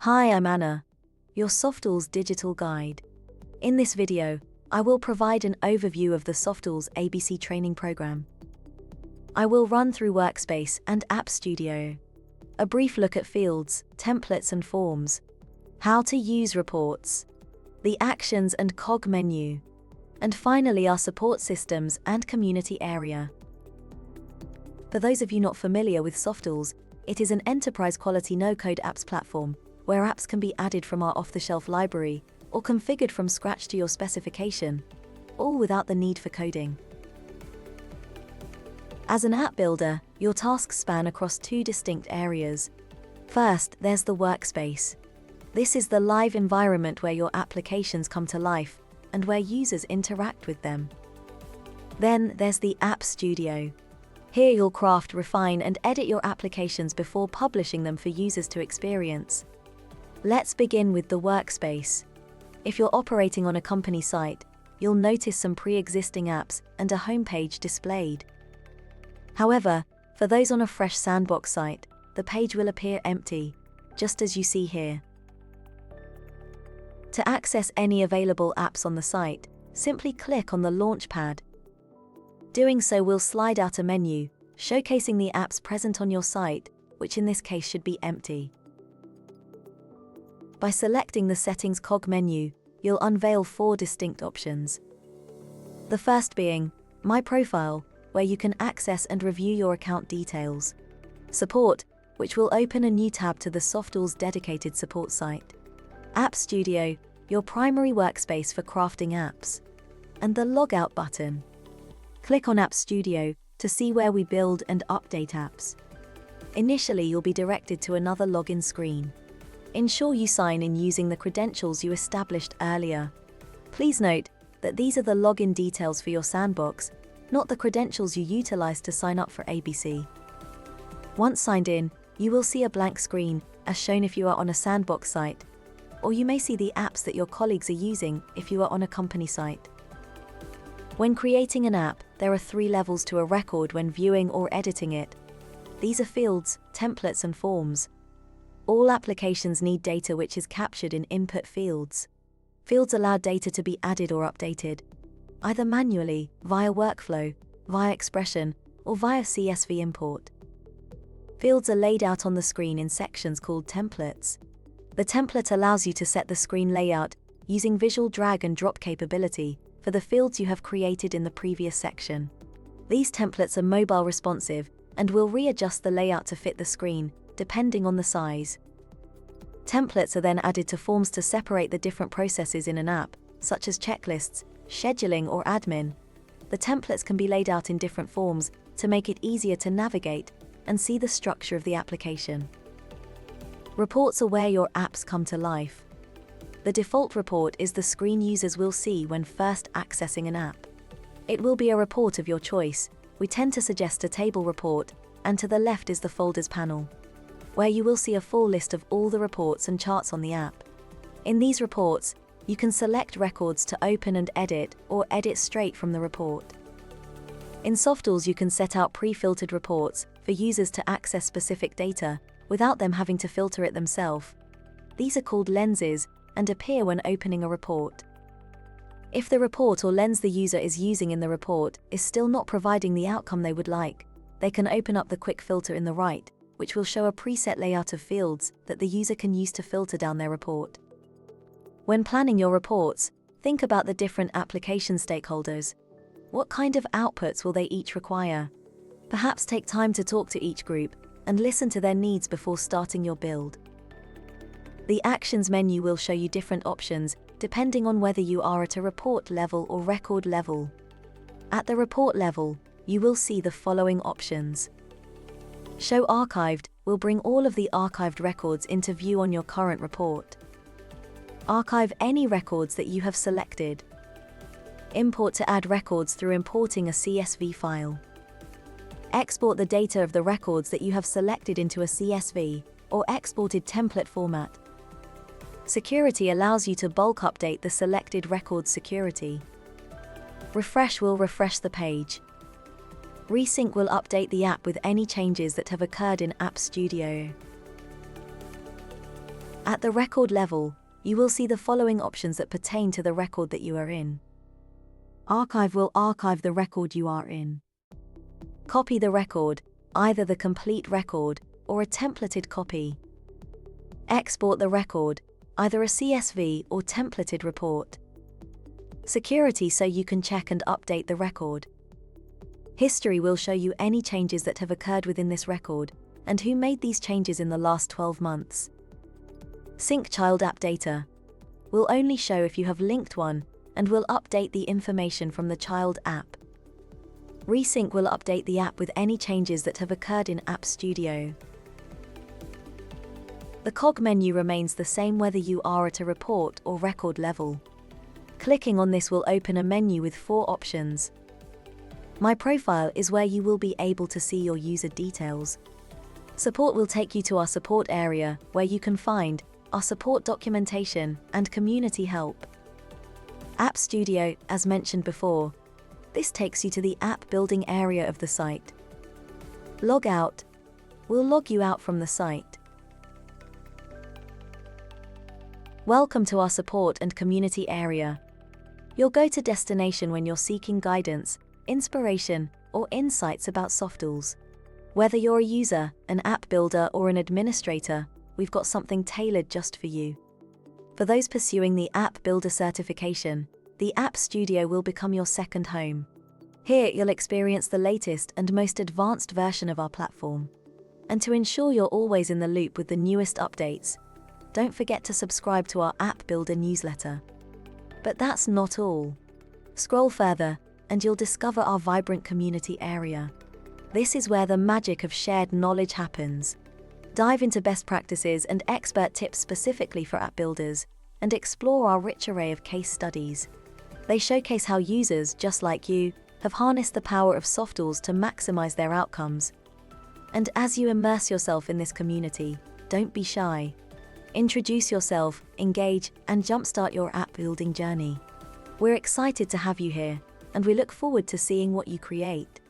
Hi, I'm Anna, your Softools digital guide. In this video, I will provide an overview of the Softools ABC training program. I will run through Workspace and App Studio, a brief look at fields, templates and forms, how to use reports, the Actions and cog menu, and finally our support systems and community area. For those of you not familiar with Softools, it is an enterprise-quality no-code apps platform where apps can be added from our off-the-shelf library or configured from scratch to your specification, all without the need for coding. As an app builder, your tasks span across two distinct areas. First, there's the workspace. This is the live environment where your applications come to life and where users interact with them. Then there's the App Studio. Here you'll craft, refine, and edit your applications before publishing them for users to experience. Let's begin with the workspace. If you're operating on a company site, you'll notice some pre-existing apps and a homepage displayed. However, for those on a fresh sandbox site, the page will appear empty, just as you see here. To access any available apps on the site, simply click on the Launchpad. Doing so will slide out a menu, showcasing the apps present on your site, which in this case should be empty. By selecting the Settings cog menu, you'll unveil four distinct options. The first being My Profile, where you can access and review your account details. Support, which will open a new tab to the Softools dedicated support site. App Studio, your primary workspace for crafting apps. And the Logout button. Click on App Studio to see where we build and update apps. Initially, you'll be directed to another login screen. Ensure you sign in using the credentials you established earlier. Please note that these are the login details for your sandbox, not the credentials you utilized to sign up for ABC. Once signed in, you will see a blank screen, as shown if you are on a sandbox site, or you may see the apps that your colleagues are using if you are on a company site. When creating an app, there are three levels to a record when viewing or editing it. These are fields, templates and forms. All applications need data which is captured in input fields. Fields allow data to be added or updated, either manually, via workflow, via expression, or via CSV import. Fields are laid out on the screen in sections called templates. The template allows you to set the screen layout using visual drag and drop capability for the fields you have created in the previous section. These templates are mobile responsive and will readjust the layout to fit the screen, depending on the size. Templates are then added to forms to separate the different processes in an app, such as checklists, scheduling or admin. The templates can be laid out in different forms to make it easier to navigate and see the structure of the application. Reports are where your apps come to life. The default report is the screen users will see when first accessing an app. It will be a report of your choice. We tend to suggest a table report, and to the left is the folders panel, where you will see a full list of all the reports and charts on the app. In these reports, you can select records to open and edit, or edit straight from the report. In Softools, you can set out pre-filtered reports for users to access specific data without them having to filter it themselves. These are called lenses and appear when opening a report. If the report or lens the user is using in the report is still not providing the outcome they would like, they can open up the quick filter in the right, which will show a preset layout of fields that the user can use to filter down their report. When planning your reports, think about the different application stakeholders. What kind of outputs will they each require? Perhaps take time to talk to each group and listen to their needs before starting your build. The Actions menu will show you different options depending on whether you are at a report level or record level. At the report level, you will see the following options. Show Archived will bring all of the archived records into view on your current report. Archive any records that you have selected. Import to add records through importing a CSV file. Export the data of the records that you have selected into a CSV or exported template format. Security allows you to bulk update the selected record's security. Refresh will refresh the page. Resync will update the app with any changes that have occurred in App Studio. At the record level, you will see the following options that pertain to the record that you are in. Archive will archive the record you are in. Copy the record, either the complete record or a templated copy. Export the record, either a CSV or templated report. Security, so you can check and update the record. History will show you any changes that have occurred within this record and who made these changes in the last 12 months. Sync child app data will only show if you have linked one and will update the information from the child app. Resync will update the app with any changes that have occurred in App Studio. The cog menu remains the same whether you are at a report or record level. Clicking on this will open a menu with 4 options. My Profile is where you will be able to see your user details. Support will take you to our support area, where you can find our support documentation and community help. App Studio, as mentioned before, this takes you to the app building area of the site. Log out will log you out from the site. Welcome to our support and community area. You'll go to destination when you're seeking guidance, inspiration, or insights about Softools. Whether you're a user, an app builder, or an administrator, we've got something tailored just for you. For those pursuing the App Builder certification, the App Studio will become your second home. Here you'll experience the latest and most advanced version of our platform. And to ensure you're always in the loop with the newest updates, don't forget to subscribe to our App Builder newsletter. But that's not all. Scroll further, and you'll discover our vibrant community area. This is where the magic of shared knowledge happens. Dive into best practices and expert tips specifically for app builders, and explore our rich array of case studies. They showcase how users, just like you, have harnessed the power of Softools to maximize their outcomes. And as you immerse yourself in this community, don't be shy. Introduce yourself, engage, and jumpstart your app building journey. We're excited to have you here, and we look forward to seeing what you create.